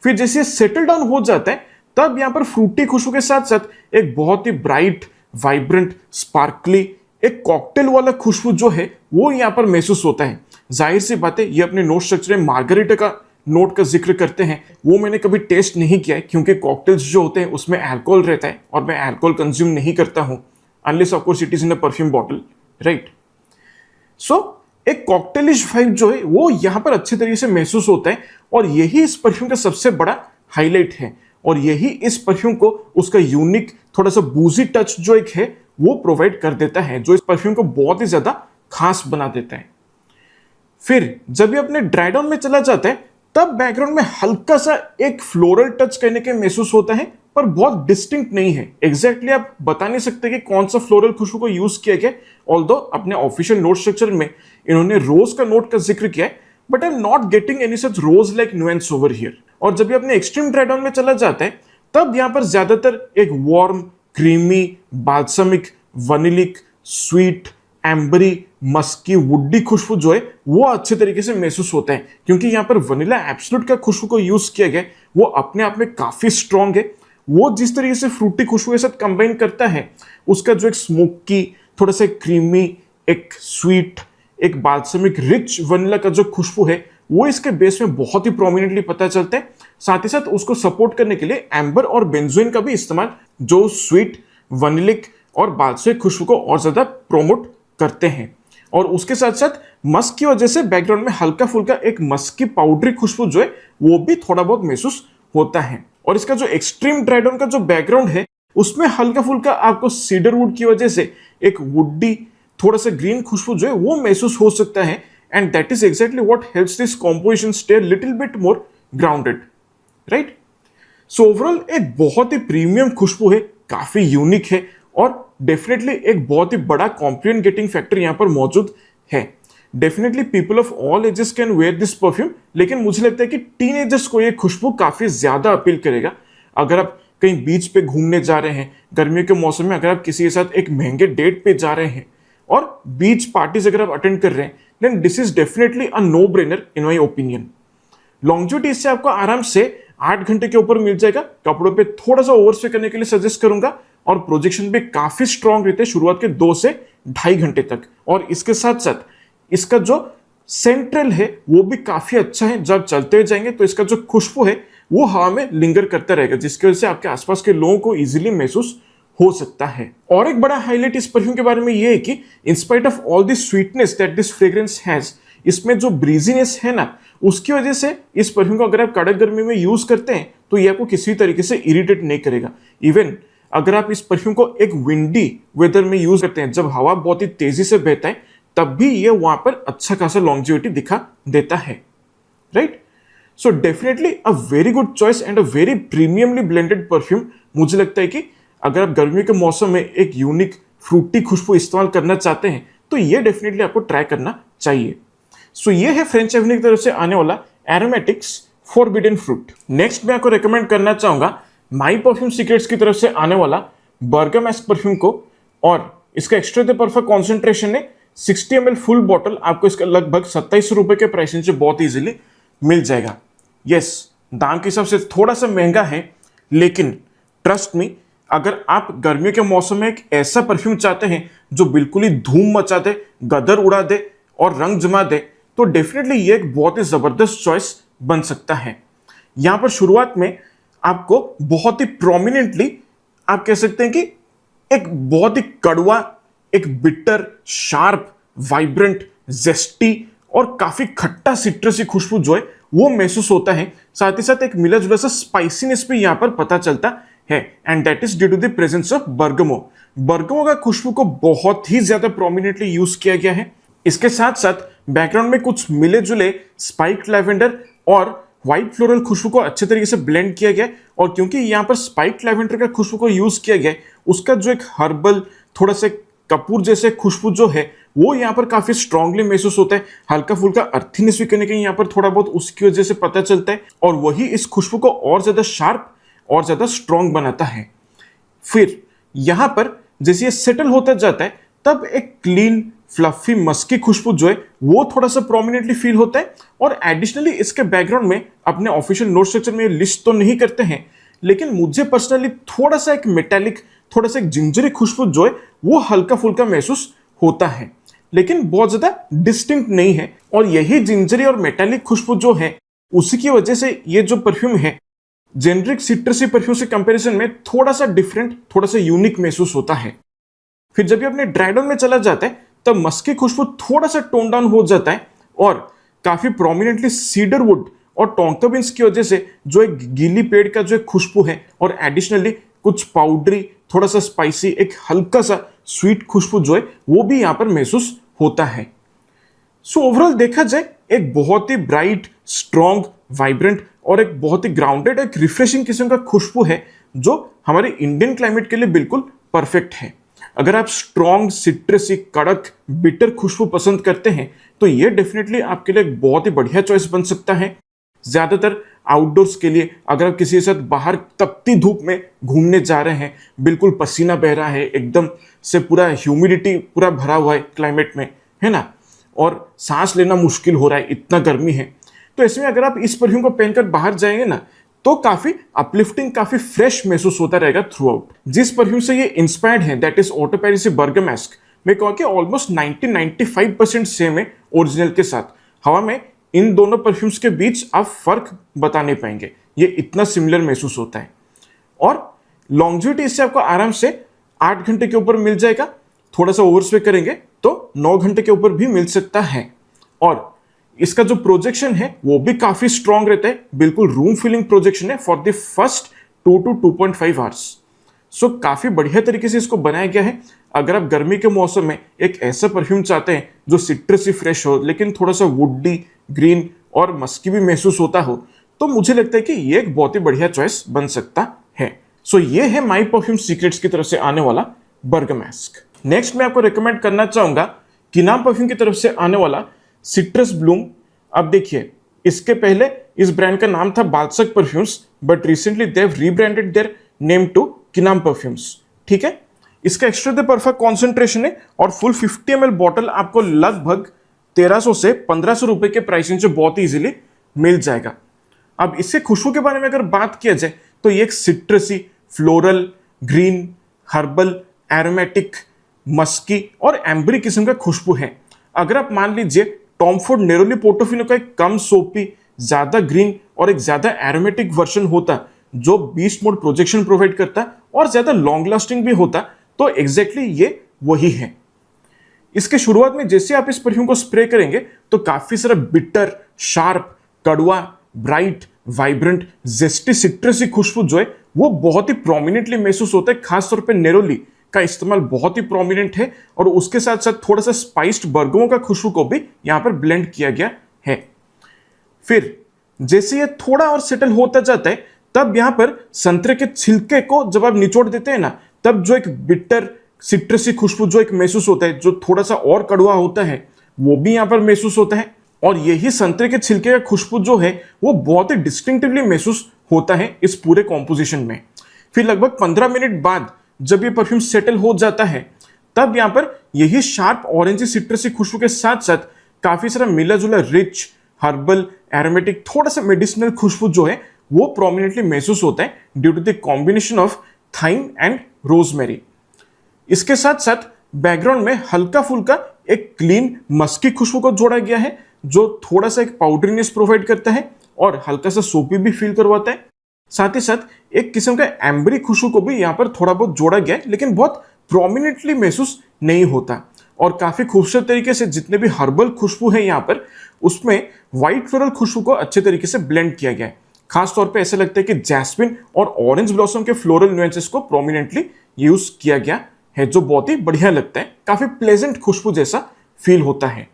फिर जैसे सेटल डाउन हो जाता है तब यहां पर फ्रूटी खुशबू के साथ साथ एक बहुत ही ब्राइट वाइब्रेंट स्पार्कली एक कॉकटेल वाला खुशबू जो है वो यहां पर महसूस होता है। जाहिर सी बात है ये अपने नोट स्ट्रक्चर में मार्गरीटा का नोट का जिक्र करते हैं, वो मैंने कभी टेस्ट नहीं किया है क्योंकि कॉकटेल्स जो होते हैं उसमें अल्कोहल रहता है और मैं अल्कोहल कंज्यूम नहीं करता हूं unless of course it is in a perfume bottle, right. So एक कॉकटेलिश वाइब जो है वो यहां पर अच्छे तरीके से महसूस होता है, और यही इस परफ्यूम का सबसे बड़ा हाईलाइट है, और यही इस परफ्यूम को उसका यूनिक थोड़ा सा बूजी टच जो एक है वो प्रोवाइड कर देता है, जो इस परफ्यूम को बहुत ही ज्यादा खास बना देता है। फिर जब ये अपने ड्राई डाउन में चला जाता है तब बैकग्राउंड में हल्का सा एक फ्लोरल टच कहने के महसूस होता है, पर बहुत डिस्टिंक्ट नहीं है। एग्जैक्टली आप बता नहीं सकते कि कौन सा फ्लोरल खुशबू को यूज किया गया, ऑल्दो अपने ऑफिशियल नोट स्ट्रक्चर में इन्होंने रोज का नोट का जिक्र किया है, but I am not getting any such rose like nuance over here. और जब ये अपने एक्सट्रीम ड्राई डाउन में चला जाता है तब यहां पर ज्यादातर एक warm creamy balsamic vanillic sweet ambery musky woody खुशबू जो है वो अच्छे तरीके से महसूस होता है, क्योंकि यहां पर वनीला एब्सोल्यूट का खुशबू को यूज किया गया वो अपने आप में काफी स्ट्रॉन्ग है। वो जिस तरीके से फ्रूटी खुशबू के साथ कंबाइन करता है उसका जो एक स्मोकी थोड़ा सा क्रीमी एक स्वीट एक बाल्समिक रिच वनीला का जो खुशबू है वो इसके बेस में बहुत ही प्रोमिनेंटली पता चलता है। साथ ही साथ उसको सपोर्ट करने के लिए एम्बर और बेंजोइन का भी इस्तेमाल जो स्वीट वनीलिक और बाल्समिक खुशबू को और ज्यादा प्रोमोट करते हैं। और उसके साथ साथ मस्क की वजह से बैकग्राउंड में हल्का फुल्का एक मस्की पाउडरी खुशबू जो है वो भी थोड़ा बहुत महसूस होता है। और इसका जो एक्सट्रीम ड्राई डाउन का जो बैकग्राउंड है उसमें हल्का फुल्का आपको सीडरवुड की वजह से एक वुडी थोड़ा सा ग्रीन खुशबू जो है वो महसूस हो सकता है, and that is exactly what helps this composition stay little bit more grounded, right. So overall एक बहुत ही प्रीमियम खुशबू है, काफी यूनिक है, और डेफिनेटली एक बहुत ही बड़ा कॉम्प्लिमेंट गेटिंग फैक्टर यहां पर मौजूद है। Definitely people of all ages can wear this perfume, लेकिन मुझे लगता है कि टीनेजर्स को ये खुशबू काफी ज्यादा अपील करेगा। अगर आप कहीं बीच पे घूमने जा रहे हैं गर्मियों के मौसम में, अगर आप किसी के साथ एक महंगे डेट पे जा रहे हैं और बीच पार्टीज अगर आप अटेंड कर रहे हैं, then this is definitely a no brainer in my opinion. Longevity इससे आपको आराम से 8 घंटे के ऊपर मिल जाएगा। कपड़ों पे थोड़ा सा ओवरस्टे करने के लिए सजेस्ट करूंगा, और प्रोजेक्शन भी काफी स्ट्रॉन्ग रहते हैं शुरुआत के 2 से 2.5 घंटे तक। और इसके साथ साथ इसका जो सेंट्रल है वो भी काफी अच्छा है, जब चलते हुए जाएंगे तो इसका जो खुशबू है वो हवा में लिंगर करता रहेगा, जिसकी वजह से आपके आसपास के लोगों को इजीली महसूस हो सकता है। और एक बड़ा हाईलाइट इस परफ्यूम के बारे में ये है कि in spite of all this sweetness that this fragrance has, इसमें जो ब्रीजीनेस है ना उसकी वजह से इस परफ्यूम को अगर आप कड़क गर्मी में यूज करते हैं तो ये आपको किसी तरीके से इरिटेट नहीं करेगा। इवन अगर आप इस परफ्यूम को एक विंडी वेदर में यूज करते हैं, जब हवा बहुत ही तेजी से बहता है, तब भी ये वहां पर अच्छा खासा लॉन्जिविटी दिखा देता है, right. So definitely a very good choice and a very premiumly blended perfume. मुझे लगता है कि अगर आप गर्मियों के मौसम में एक यूनिक फ्रूटी खुशबू इस्तेमाल करना चाहते हैं तो ये डेफिनेटली आपको ट्राई करना चाहिए। सो ये है फ्रेंच एवेन्यू की तरफ से आने वाला एरोमेटिक्स फॉरबिडन फ्रूट। नेक्स्ट मैं आपको रेकमेंड करना चाहूंगा माई परफ्यूम सीक्रेट्स की तरफ से आने वाला बर्गामेस्क परफ्यूम को, और इसका एक्स्ट्रा दे परफेक्ट कॉन्सेंट्रेशन है 60 ml फुल बॉटल आपको इसका लगभग 27 रुपए के प्राइस से बहुत इजीली मिल जाएगा। यस, दाम के हिसाब से थोड़ा सा महंगा है, लेकिन ट्रस्ट मी, अगर आप गर्मियों के मौसम में एक ऐसा परफ्यूम चाहते हैं जो बिल्कुल ही धूम मचा दे, गदर उड़ा दे और रंग जमा दे, तो डेफिनेटली ये एक बहुत ही जबरदस्त चॉइस बन सकता है। यहां पर शुरुआत में आपको बहुत ही प्रोमिनेंटली आप कह सकते हैं कि एक बहुत ही कड़वा, एक बिटर, शार्प, वाइब्रेंट, जेस्टी और काफी खट्टा सिट्रसी खुशबू जो है वो महसूस होता है। साथ ही साथ एक मिला जुला सा स्पाइसीनेस भी यहां पर पता चलता है, and that is due to the presence of bergamot. Bergamot का खुशबू को बहुत ही ज्यादा प्रोमिनेंटली यूज किया गया है। इसके साथ साथ बैकग्राउंड में कुछ मिले जुले स्पाइक्ड लैवेंडर और व्हाइट फ्लोरल खुशबू को अच्छे तरीके से ब्लेंड किया गया, और क्योंकि यहाँ पर स्पाइक्ड लैवेंडर का खुशबू को यूज किया गया, उसका जो एक हर्बल थोड़ा सा कपूर जैसे खुशबू जो है वो यहाँ पर काफी स्ट्रांगली महसूस होता है। हल्का फुल्का अर्थीनेस भी कहीं ना कहीं यहाँ पर थोड़ा बहुत उसकी वजह से पता चलता है, और वही इस खुशबू को और ज्यादा शार्प और ज्यादा स्ट्रांग बनाता है। फिर यहां पर जैसे ये सेटल होता जाता है, तब एक क्लीन फ्लफी मस्की खुशबू जो है वो थोड़ा सा प्रोमिनेंटली फील होता है। और एडिशनली इसके बैकग्राउंड में अपने ऑफिशियल नोट स्ट्रक्चर में लिस्ट तो नहीं करते हैं, लेकिन मुझे पर्सनली थोड़ा सा एक मेटालिक, थोड़ा सा एक जिंजरी खुशबू जो है वो हल्का फुल्का महसूस होता है, लेकिन बहुत ज्यादा डिस्टिंक्ट नहीं है। और यही जिंजरी और मेटालिक खुशबू जो है उसी की वजह से ये जो परफ्यूम है जेनरिक सिट्रसी परफ्यूम से कंपैरिजन में थोड़ा सा डिफरेंट, थोड़ा सा यूनिक महसूस होता है। फिर जब ये अपने ड्राई डाउन में चला जाता है तब मस्की खुशबू थोड़ा सा टोन डाउन हो जाता है, और काफी प्रोमिनेंटली सीडर वुड और टोंका बीन्स की वजह से जो एक गीली पेड़ का जो एक खुशबू है, और एडिशनली कुछ पाउडरी, थोड़ा सा स्पाइसी, एक हल्का सा स्वीट खुशबू जो है वो भी यहाँ पर महसूस होता है। सो ओवरऑल देखा जाए एक बहुत ही ब्राइट, स्ट्रॉन्ग, वाइब्रेंट और एक बहुत ही ग्राउंडेड, एक रिफ्रेशिंग किस्म का खुशबू है जो हमारे इंडियन क्लाइमेट के लिए बिल्कुल परफेक्ट है। अगर आप स्ट्रॉन्ग, सिट्रसी, कड़क, बिटर खुशबू पसंद करते हैं तो ये डेफिनेटली आपके लिए एक बहुत ही बढ़िया चॉइस बन सकता है। ज्यादातर आउटडोर्स के लिए, अगर आप किसी के साथ बाहर तपती धूप में घूमने जा रहे हैं, बिल्कुल पसीना बह रहा है, एकदम से पूरा ह्यूमिडिटी पूरा भरा हुआ है क्लाइमेट में, है ना, और सांस लेना मुश्किल हो रहा है, इतना गर्मी है, तो ऐसे में अगर आप इस परफ्यूम को पहनकर बाहर जाएंगे ना तो काफी अपलिफ्टिंग, काफी फ्रेश महसूस होता रहेगा थ्रू आउट। जिस परफ्यूम से ये इंस्पायर्ड है दैट इज ऑटो पेरिस बर्गमैस्क, मैं कहूँ कि ऑलमोस्ट 90-95% सेम है ओरिजिनल के साथ। हवा में इन दोनों परफ्यूम्स के बीच आप फर्क बता नहीं पाएंगे, ये इतना सिमिलर महसूस होता है। और लॉन्जिविटी इससे आपको आराम से 8 घंटे के ऊपर मिल जाएगा, थोड़ा सा ओवरस्पे करेंगे तो 9 घंटे के ऊपर भी मिल सकता है। और इसका जो प्रोजेक्शन है वो भी काफी स्ट्रॉन्ग रहता है, बिल्कुल रूम फिलिंग प्रोजेक्शन है for the first 2 to 2.5 hours. So काफी बढ़िया तरीके से इसको बनाया गया है। अगर आप गर्मी के मौसम में एक ऐसा परफ्यूम चाहते हैं जो सिट्रसी फ्रेश हो, लेकिन थोड़ा सा वुडी, ग्रीन और मस्की भी महसूस होता हो, तो मुझे लगता है कि ये एक बहुत ही बढ़िया चॉइस बन सकता है। सो ये है माई परफ्यूम सीक्रेट्स की तरफ से आने वाला बर्गमैस्क। नेक्स्ट मैं आपको रिकमेंड करना चाहूंगा किनाम परफ्यूम की तरफ से आने वाला सिट्रस ब्लूम। अब देखिए, इसके पहले इस ब्रांड का नाम था Balsak perfumes, but recently they have rebranded their name to Kinam perfumes. ठीक है, इसका एक्स्ट्रा दे परफेक्ट कॉन्सेंट्रेशन है और फुल 50 ml बॉटल आपको लगभग 1300 से 1500 रुपए के प्राइसिंग से बहुत ही इजीली मिल जाएगा। अब इससे खुशबू के बारे में अगर बात किया जाए तो ये एक citrusy, floral, green, herbal, aromatic, musky और एम्बरी किस्म का खुशबू है। अगर आप मान लीजिए टॉम फोर्ड नेरोली पोर्टोफिनो का एक कम सोपी, ज्यादा ग्रीन और एक ज्यादा एरोमेटिक वर्जन होता जो बीस्ट मोड प्रोजेक्शन प्रोवाइड करता और ज्यादा लॉन्ग लास्टिंग भी होता, तो एग्जैक्टली ये वही है। इसके शुरुआत में जैसे आप इस परफ्यूम को स्प्रे करेंगे तो काफी सारा बिटर, शार्प, कड़वा, ब्राइट, वाइब्रेंट, जेस्टी, सिट्रसी खुशबू जो है वो बहुत ही प्रोमिनेंटली महसूस होता है। खासतौर पे नेरोली का इस्तेमाल बहुत ही प्रोमिनेंट है, और उसके साथ साथ थोड़ा सा स्पाइस्ड बर्गमो का खुशबू को भी यहां पर ब्लेंड किया गया है। फिर जैसे ये थोड़ा और सेटल होता जाता है तब यहां पर संतरे के छिलके को जब आप निचोड़ देते हैं ना, तब जो एक बिटर सिट्रसी खुशबू जो एक महसूस होता है, जो थोड़ा सा और कड़वा होता है, वो भी यहां पर महसूस होता है। और यही संतरे के छिलके का खुशबू जो है वो बहुत ही डिस्टिंक्टिवली महसूस होता है इस पूरे कॉम्पोजिशन में। फिर लगभग 15 मिनट बाद जब ये परफ्यूम सेटल हो जाता है तब यहां पर यही शार्प ऑरेंज सिट्रसी खुशबू के साथ साथ काफी सारा मिला जुला रिच, हर्बल, एरोमेटिक, थोड़ा सा मेडिसिनल खुशबू जो है वो प्रोमिनेंटली महसूस होता है due to the combination of thyme and rosemary. इसके साथ साथ बैकग्राउंड में हल्का फुल्का एक क्लीन मस्की खुशबू को जोड़ा गया है जो थोड़ा सा एक पाउडरीनेस प्रोवाइड करता है और हल्का सा सोपी भी फील करवाता है। साथ ही साथ एक किस्म का एम्बरी खुशबू को भी यहाँ पर थोड़ा बहुत जोड़ा गया है, लेकिन बहुत प्रोमिनेंटली महसूस नहीं होता। और काफी खूबसूरत तरीके से जितने भी हर्बल खुशबू है यहाँ पर, उसमें व्हाइट फ्लोरल खुशबू को अच्छे तरीके से ब्लेंड किया गया है। खास तौर पे ऐसा लगता है कि जैस्मिन और ऑरेंज ब्लॉसम के फ्लोरल नुएंसेस को प्रोमिनेंटली यूज किया गया है, जो बहुत ही बढ़िया लगता है, काफी प्लेजेंट खुशबू जैसा फील होता है।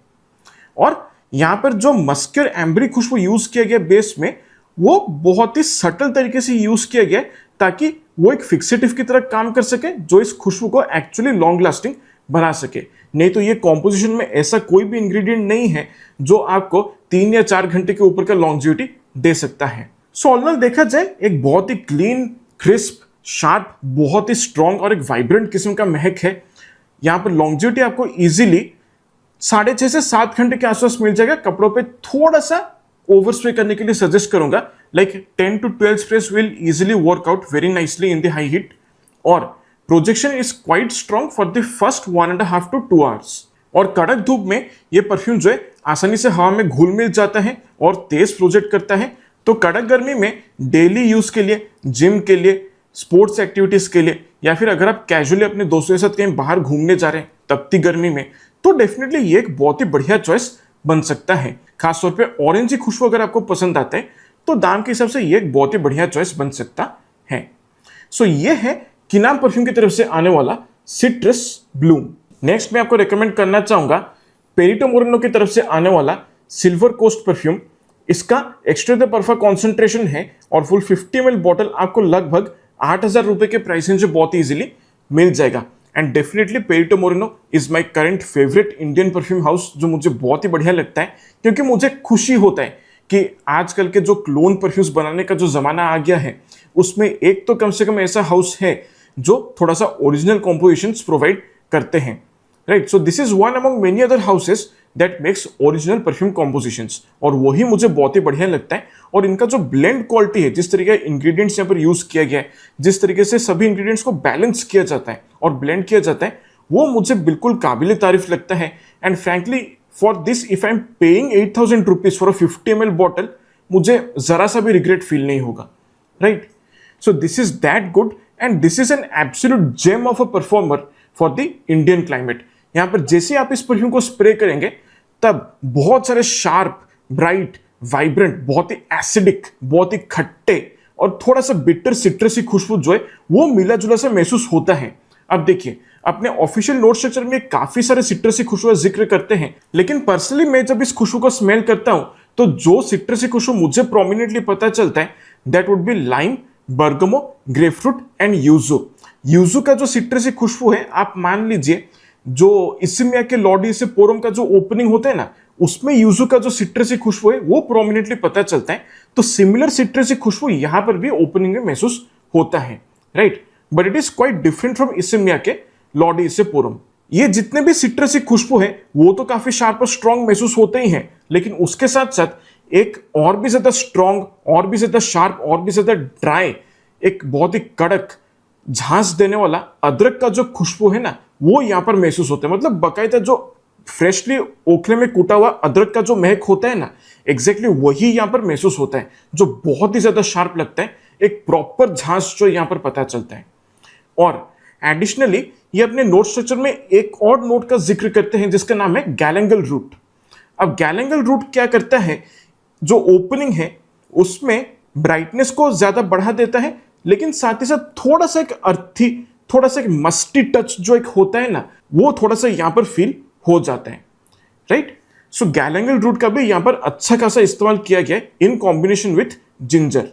और यहाँ पर जो मस्की और एम्बरी खुशबू यूज किया गया बेस में, वो बहुत ही सटल तरीके से यूज किया गया ताकि वो एक फिक्सेटिव की तरह काम कर सके जो इस खुशबू को एक्चुअली लॉन्ग लास्टिंग बना सके। नहीं तो ये कॉम्पोजिशन में ऐसा कोई भी इंग्रेडिएंट नहीं है जो आपको 3 या 4 घंटे के ऊपर का लॉन्जिविटी दे सकता है। सो ऑल देखा जाए एक बहुत ही क्लीन, क्रिस्प, शार्प, बहुत ही स्ट्रॉन्ग और एक वाइब्रेंट किस्म का महक है। यहाँ पर लॉन्जिविटी आपको इजीली 6.5 से 7 घंटे के आसपास मिल जाएगा। कपड़ों पे थोड़ा सा ओवर स्प्रे करने के लिए सजेस्ट करूंगा, like 10 to 12 sprays will easily work out very nicely in the high heat, और projection is quite strong for the first 1.5 to 2 hours। और कड़क धूप में ये परफ्यूम जो है आसानी से हवा में घुल मिल जाता है और तेज प्रोजेक्ट करता है। तो कड़क गर्मी में डेली यूज के लिए, जिम के लिए, स्पोर्ट्स एक्टिविटीज के लिए, या फिर अगर आप कैजुअली अपने दोस्तों के साथ कहीं बाहर घूमने जा रहे हैं तपती गर्मी में, तो डेफिनेटली ये एक बहुत ही बढ़िया चॉइस बन सकता है। खासतौर पे ऑरेंज की खुशबू अगर आपको पसंद आता है तो दाम के हिसाब से ये एक बहुत ही बढ़िया चॉइस बन सकता है। सो ये है किनाम परफ्यूम की तरफ से आने वाला सिट्रस ब्लूम। नेक्स्ट मैं आपको रेकमेंड करना चाहूंगा पेरिटो मोरेनो की तरफ से आने वाला सिल्वर कोस्ट परफ्यूम। इसका एक्स्ट्रा द परफा कॉन्सेंट्रेशन है और फुल 50 ml बॉटल आपको लगभग 8,000 रुपए के प्राइस रेंज बहुत इजीली मिल जाएगा। And definitely Pareto Moreno is my current favourite Indian perfume house, जो मुझे बहुत ही बढ़िया लगता है क्योंकि मुझे खुशी होता है कि आजकल के जो क्लोन परफ्यूम्स बनाने का जो जमाना आ गया है, उसमें एक तो कम से कम ऐसा हाउस है जो थोड़ा सा ओरिजिनल कॉम्पोजिशंस प्रोवाइड करते हैं, right. So this is one among many other houses that makes original perfume compositions, और वही मुझे बहुत ही बढ़िया लगता है। और इनका जो ब्लेंड क्वालिटी है, जिस तरीके के इंग्रेडिएंट्स यहाँ पर यूज किया गया है, जिस तरीके से सभी इंग्रेडिएंट्स को बैलेंस किया जाता है और ब्लेंड किया जाता है, वो मुझे बिल्कुल काबिल तारीफ लगता है। And frankly for this if I am paying 8,000 rupees for a 50 ml bottle, मुझे जरा सा भी रिग्रेट फील नहीं होगा, right. So this is that good and this is an absolute gem of a performer for the Indian climate. यहाँ पर जैसे आप इस परफ्यूम को स्प्रे करेंगे तब बहुत सारे शार्प, ब्राइट, वाइब्रेंट, बहुत ही एसिडिक, बहुत ही खट्टे और थोड़ा सा बिटर सिट्रसी खुशबू जो है वो मिला जुला सा महसूस होता है। अब देखिए, अपने ऑफिशियल नोट स्ट्रक्चर में काफी सारे सिट्रसी खुशबू का जिक्र करते हैं, लेकिन पर्सनली मैं जब इस खुशबू को स्मेल करता हूं तो जो सिट्रसी खुशबू मुझे प्रोमिनेंटली पता चलता है that would be lime, bergamot, grapefruit and yuzu. Yuzu का जो सिट्रसी खुशबू है, आप मान लीजिए जो इसिमिया के लॉडी से पोरम का जो ओपनिंग होता है ना, उसमें यूजो का जो सिट्रसी खुशबू है वो प्रोमिनेंटली पता चलता है। तो सिमिलर सिट्रसी खुशबू यहां पर भी ओपनिंग में महसूस होता है, right. But it is quite different from Issey Miyake L'Eau d'Issey से पोरम। ये जितने भी सिट्रसी खुशबू है वो तो काफी शार्प और स्ट्रॉन्ग महसूस होते ही हैं, लेकिन उसके साथ साथ एक और भी ज्यादा स्ट्रॉन्ग, और भी ज्यादा शार्प, और भी ज्यादा ड्राई, एक बहुत ही कड़क झांस देने वाला अदरक का जो खुशबू है ना, वो यहाँ पर महसूस होता है। मतलब बकायदा जो फ्रेशली ओखले में कूटा हुआ अदरक का जो महक होता है ना, एग्जैक्टली वही यहाँ पर महसूस होता है, जो बहुत ही ज्यादा शार्प लगता है। एक प्रॉपर झांस जो यहाँ पर पता चलता है। और एडिशनली ये अपने नोट स्ट्रक्चर में एक और नोट का जिक्र करते हैं जिसका नाम है गैलेंगल रूट। अब गैलेंगल रूट क्या करता है, जो ओपनिंग है उसमें ब्राइटनेस को ज्यादा बढ़ा देता है, लेकिन साथ ही साथ थोड़ा सा एक अर्थी, थोड़ा सा एक मस्टी टच जो एक होता है ना, वो थोड़ा सा यहां पर फील हो जाता है, राइट। सो गैलेंगल रूट का भी यहां पर अच्छा खासा इस्तेमाल किया गया है इन कॉम्बिनेशन विथ जिंजर।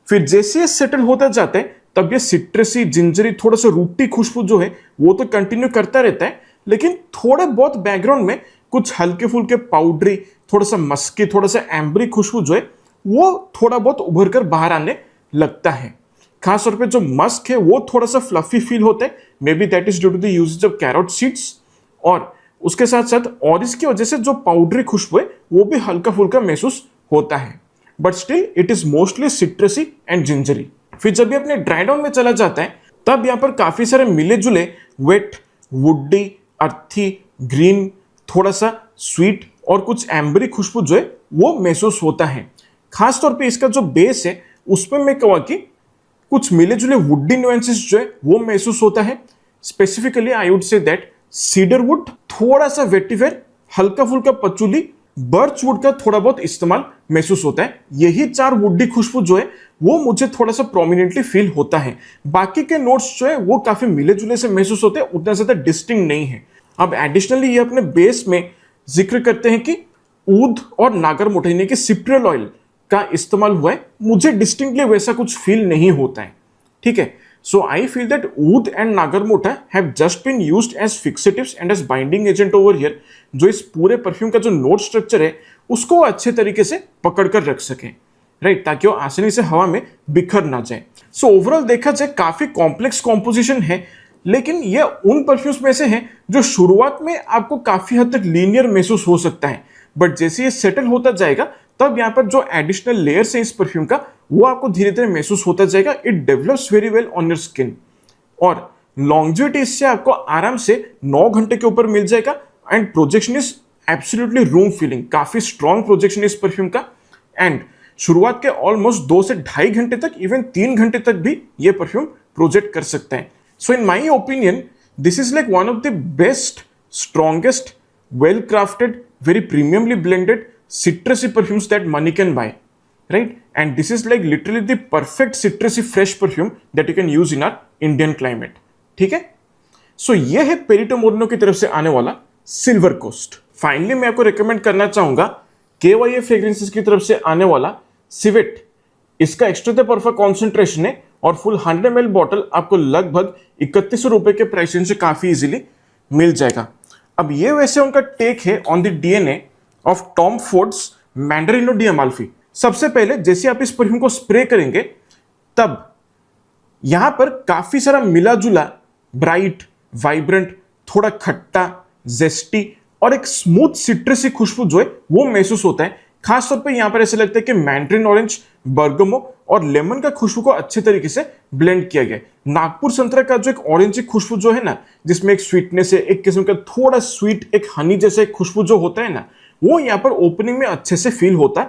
फिर जैसे ये सेटल होता जाता है तब ये सिट्रसी, जिंजरी, थोड़ा सा रूटी खुशबू जो है वो तो कंटिन्यू करता रहता है, लेकिन थोड़े बहुत बैकग्राउंड में कुछ हल्के फुल्के पाउडरी, थोड़ा सा मस्की, थोड़ा सा एम्बरी खुशबू जो है वो थोड़ा बहुत उभर कर बाहर आने लगता है। खासतौर पे जो मस्क है वो थोड़ा सा फ्लफी फील होता है, maybe that is due to the usages of carrot seeds. और उसके साथ साथ और इसकी वजह से जो पाउडरी खुशबू है वो भी हल्का फुल्का महसूस होता है। But still it is mostly citrusy and gingery. फिर जब ये अपने ड्राई डाउन में चला जाता है तब यहाँ पर काफी सारे मिले जुले वेट, वुडी, अर्थी, ग्रीन, थोड़ा सा स्वीट और कुछ एम्बरी खुशबू जो है वो महसूस होता है। खासतौर पे इसका जो बेस है उसमें मैं कहूँगा कि कुछ मिले जुले वुडी नुएंसेस जो है वो महसूस होता है। Specifically I would say that cedar would, थोड़ा सा वेटिवेर, हल्का फुल्का पचूली, बर्च वुड का थोड़ा बहुत इस्तेमाल महसूस होता है। यही 4 वुडी खुशबू जो है वो मुझे थोड़ा सा प्रोमिनेंटली फील होता है। बाकी के नोट्स जो है वो काफी मिले जुले से महसूस होते हैं, उतना ज्यादा डिस्टिंक्ट नहीं है। अब एडिशनली ये अपने बेस में जिक्र करते हैं कि ऊद और नागरमोटा यानी कि सिप्रियल ऑयल का इस्तेमाल हुआ है। मुझे डिस्टिंक्टली वैसा कुछ फील नहीं होता है, ठीक है। So I feel that oud and nagarmotha have just been used as fixatives and as binding agent over here, जो इस पूरे परफ्यूम का जो नोट स्ट्रक्चर है उसको अच्छे तरीके से पकड़ कर रख सके, राइट, ताकि वो आसानी से हवा में बिखर ना जाए। सो ओवरऑल देखा जाए काफी कॉम्प्लेक्स कॉम्पोजिशन है, लेकिन ये उन परफ्यूम्स में से हैं जो शुरुआत में आपको काफी हद तक लीनियर महसूस हो सकता है, बट जैसे ये सेटल होता जाएगा तब यहाँ पर जो एडिशनल लेयर्स है इस परफ्यूम का वो आपको धीरे धीरे महसूस होता जाएगा। It develops very well on your skin और लॉन्जिविटी इससे आपको आराम से 9 घंटे के ऊपर मिल जाएगा। And projection is absolutely room feeling, काफी स्ट्रॉन्ग प्रोजेक्शन इस परफ्यूम का। एंड शुरुआत के ऑलमोस्ट 2 से 2.5 घंटे तक, इवन 3 घंटे तक भी ये परफ्यूम प्रोजेक्ट कर सकता है। So in my opinion this is like one of the best, strongest, well crafted, very premiumly blended citrusy perfumes that money can buy, right? And this is like literally the perfect citrusy fresh perfume that you can use in our Indian climate, ठीक है। सो ये है पेरिटो मोरनो की तरफ से आने वाला सिल्वर कोस्ट। फाइनली मैं आपको रिकमेंड करना चाहूंगा KYA फ्रेग्रेंसेस की तरफ से आने वाला सिवेट। इसका एक्स्ट्रा द परफेक्ट कॉन्सेंट्रेशन है और फुल 100 ml बॉटल आपको लगभग 3100 रुपए के प्राइस से काफी इजीली मिल जाएगा। अब ये वैसे उनका टेक है on the DNA of Tom Ford's Mandarino di Amalfi. सबसे पहले जैसे आप इस परफ्यूम को स्प्रे करेंगे तब यहां पर काफी सारा मिला जुला ब्राइट, वाइब्रेंट, थोड़ा खट्टा, जेस्टी और एक स्मूथ सिट्रसी खुशबू जो है वो महसूस होता है। खासतौर पे यहां पर ऐसा लगता है कि मैंड्रिन ऑरेंज, बर्गमो और लेमन का खुशबू को अच्छे तरीके से ब्लेंड किया गया है। नागपुर संतरा का जो एक ऑरेंज खुशबू जो है ना, जिसमें एक स्वीटनेस है, एक किस्म का थोड़ा स्वीट, एक हनी जैसा एक खुशबू जो होता है ना, वो यहाँ पर ओपनिंग में अच्छे से फील होता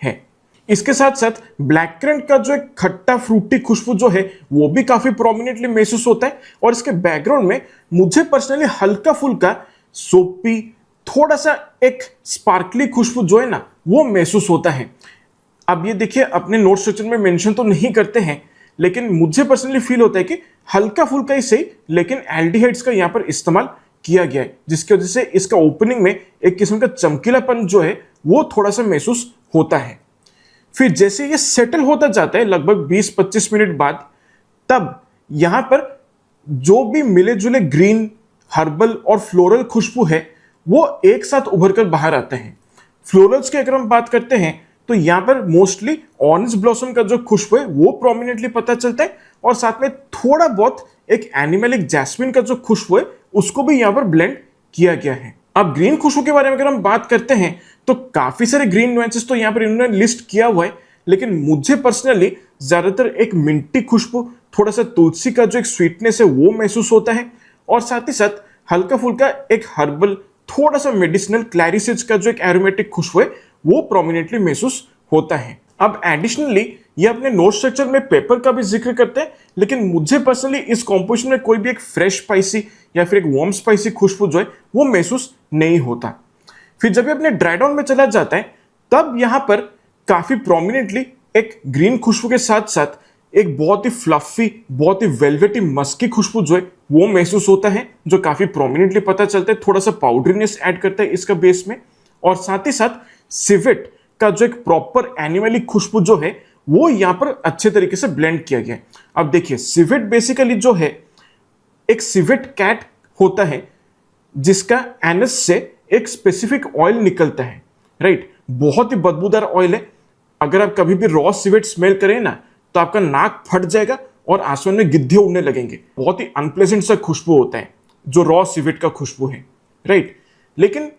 है। इसके साथ साथ ब्लैक करंट का जो एक खट्टा फ्रूटी खुशबू जो है वो भी काफी प्रोमिनेंटली महसूस होता है। और इसके बैकग्राउंड में मुझे पर्सनली हल्का फुल्का सोपी, थोड़ा सा एक स्पार्कली खुशबू जो है ना वो महसूस होता है। अब ये देखिए अपने नोट स्ट्रक्चर में मेंशन तो नहीं करते हैं, लेकिन मुझे पर्सनली फील होता है कि हल्का फुल्का ही सही, लेकिन एल्डिहाइड्स का यहाँ पर इस्तेमाल किया गया है, जिसकी वजह से इसका ओपनिंग में एक किस्म का चमकीलापन जो है वो थोड़ा सा महसूस होता है। फिर जैसे ये सेटल होता जाता है लगभग 20-25 मिनट बाद, तब यहां पर जो भी मिले जुले ग्रीन, हर्बल और फ्लोरल खुशबू है वो एक साथ उभर कर बाहर आते हैं। फ्लोरल्स की अगर हम बात करते हैं तो यहां पर मोस्टली ऑरेंज ब्लॉसम का जो खुशबू है वो प्रोमिनेंटली पता चलता है और साथ में थोड़ा बहुत एक एनिमलिक जैस्मिन का जो खुशबू है उसको भी यहां पर ब्लेंड किया गया है। अब ग्रीन खुशबू के बारे में अगर हम बात करते हैं तो काफी सारे ग्रीन नुएंसेस तो यहां पर इन्होंने लिस्ट किया हुआ है, लेकिन मुझे पर्सनली ज्यादातर एक मिंटी खुशबू, थोड़ा सा तुलसी का जो एक स्वीटनेस है वो महसूस होता है और साथ ही साथ हल्का फुल्का एक हर्बल, थोड़ा सा मेडिसिनल क्लैरिसेज का जो एक एरोमेटिक खुशबू है वो प्रोमिनेंटली महसूस होता है। अब एडिशनली ये अपने नोट स्ट्रक्चर में पेपर का भी जिक्र करते हैं, लेकिन मुझे पर्सनली इस कॉम्पोजिशन में कोई भी एक फ्रेश स्पाइसी या फिर एक वार्म स्पाइसी खुशबू जो है वो महसूस नहीं होता। फिर जब ये अपने ड्राई डाउन में चला जाता है तब यहां पर काफी प्रोमिनेंटली एक ग्रीन खुशबू के साथ साथ एक बहुत ही फ्लफी, बहुत ही वेलवेटी मस्की खुशबू जो है वो महसूस होता है, जो काफी प्रोमिनेंटली पता चलता है। थोड़ा सा पाउडरीनेस ऐड करता है इसका बेस में और साथ ही साथ सिवेट का जो एक प्रॉपर एनिमली खुशबू जो है वो यहां पर अच्छे तरीके से ब्लेंड किया गया है। अब देखिए सिवेट बेसिकली जो है एक सिवेट कैट होता है जिसका एनस से एक स्पेसिफिक ऑयल निकलता है, राइट। बहुत ही बदबूदार ऑयल है। अगर आप कभी भी रॉ सिवेट स्मेल करें ना तो आपका नाक फट जाएगा और आसमान में गिद्धे उड़ने लगेंगे। बहुत ही अनप्लेजेंट सा खुशबू होता है जो रॉ सिवेट का खुशबू है, राइट। लेकिन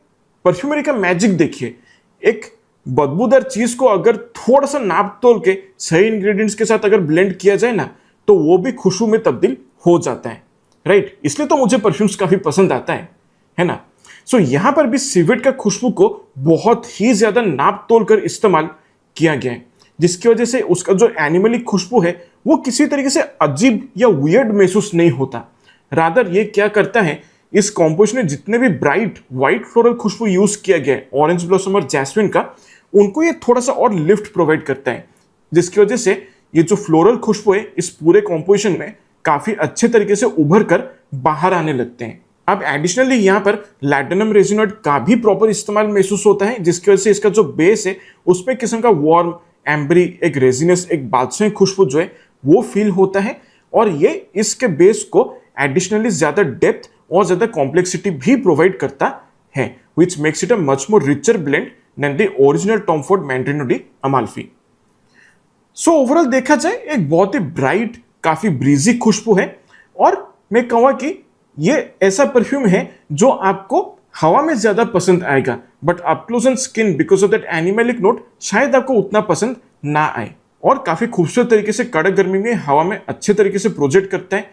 परफ्यूमरी का मैजिक देखिए, एक बदबूदार चीज को अगर थोड़ा सा नाप तोल के सही इंग्रेडिएंट्स के साथ अगर ब्लेंड किया जाए ना, तो वो भी खुशबू में तब्दील हो जाता है, राइट। इसलिए तो मुझे परफ्यूम्स काफी पसंद आता है ना। सो यहां पर भी सिवेट का खुशबू को बहुत ही ज्यादा नाप तोल कर इस्तेमाल किया गया है, जिसकी वजह से उसका जो एनिमली खुशबू है वो किसी तरीके से अजीब या वियर्ड महसूस नहीं होता। रादर ये क्या करता है, इस कॉम्पोजिशन में जितने भी ब्राइट व्हाइट फ्लोरल खुशबू यूज किया गया है ऑरेंज ब्लॉसम और जैस्मिन का, उनको ये थोड़ा सा और लिफ्ट प्रोवाइड करता है, जिसकी वजह से ये जो फ्लोरल खुशबू है इस पूरे कॉम्पोजिशन में काफी अच्छे तरीके से उभर कर बाहर आने लगते हैं। अब एडिशनली यहाँ पर लैडेनम रेजिनॉइड का भी प्रॉपर इस्तेमाल महसूस होता है, जिसकी वजह से इसका जो बेस है उसमें किस्म का वार्म एम्बरी, एक रेजिनस, एक बादशाही खुशबू जो है वो फील होता है, और ये इसके बेस को एडिशनली ज्यादा डेप्थ और ज्यादा कॉम्प्लेक्सिटी भी प्रोवाइड करता है, which makes it a much more richer blend than the original Tom Ford Mandarino di Amalfi. So overall देखा जाए एक बहुत ही ब्राइट, काफी ब्रीजी खुशबू है, और मैं कहूँगा कि ये ऐसा परफ्यूम है जो आपको हवा में ज्यादा पसंद आएगा, but up close and skin because of that animalic note शायद आपको उतना पसंद ना आए, और काफी खूबसूरत तरीके से कड़क गर्मी में हवा में अच्छे तरीके से प्रोजेक्ट करता है,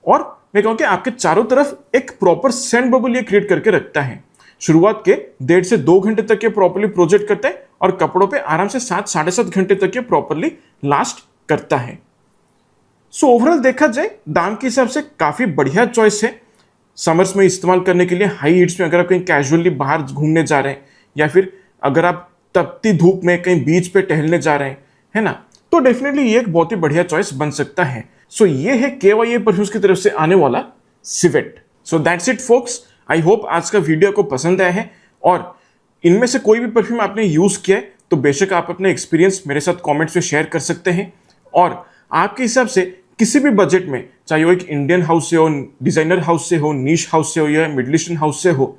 और मैं कहूँ कि आपके चारों तरफ एक प्रॉपर सेंट बबल ये क्रिएट करके रखता है। शुरुआत के 1.5 से 2 घंटे तक ये प्रॉपरली प्रोजेक्ट करता है, और कपड़ों पे आराम से 7 साढ़े 7 घंटे तक ये प्रॉपरली लास्ट करता है। सो ओवरऑल देखा जाए दाम के हिसाब से काफी बढ़िया चॉइस है समर्स में इस्तेमाल करने के लिए। हाई हीट्स में अगर आप कहीं कैजुअली बाहर घूमने जा रहे हैं, या फिर अगर आप तपती धूप में कहीं बीच पे टहलने जा रहे हैं, है ना, तो डेफिनेटली ये एक बहुत ही बढ़िया चॉइस बन सकता है। सो ये है KYA परफ्यूम्स की तरफ से आने वाला civet. So that's it focus, I hope आज का वीडियो को पसंद आया है, और इनमें से कोई भी परफ्यूम आपने यूज किया है तो बेशक आप अपने एक्सपीरियंस मेरे साथ कमेंट्स में शेयर कर सकते हैं, और आपके हिसाब से किसी भी बजट में, चाहे वो एक इंडियन हाउस से हो, डिजाइनर हाउस से हो, नीश हाउस से हो, या मिडल ईस्टर्न हाउस से हो,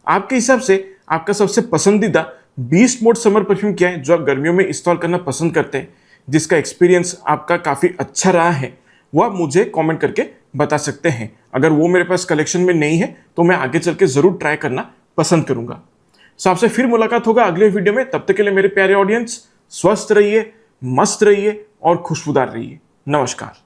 आपके हिसाब से आपका सबसे पसंदीदा बीस्ट मोड समर परफ्यूम क्या है जो आप गर्मियों में इस्तेमाल करना पसंद करते हैं, जिसका एक्सपीरियंस आपका काफ़ी अच्छा रहा है, वो आप मुझे कमेंट करके बता सकते हैं। अगर वो मेरे पास कलेक्शन में नहीं है तो मैं आगे चल के ज़रूर ट्राई करना पसंद करूंगा। सो आपसे फिर मुलाकात होगा अगले वीडियो में। तब तक के लिए मेरे प्यारे ऑडियंस, स्वस्थ रहिए, मस्त रहिए और खुशबूदार रहिए। नमस्कार।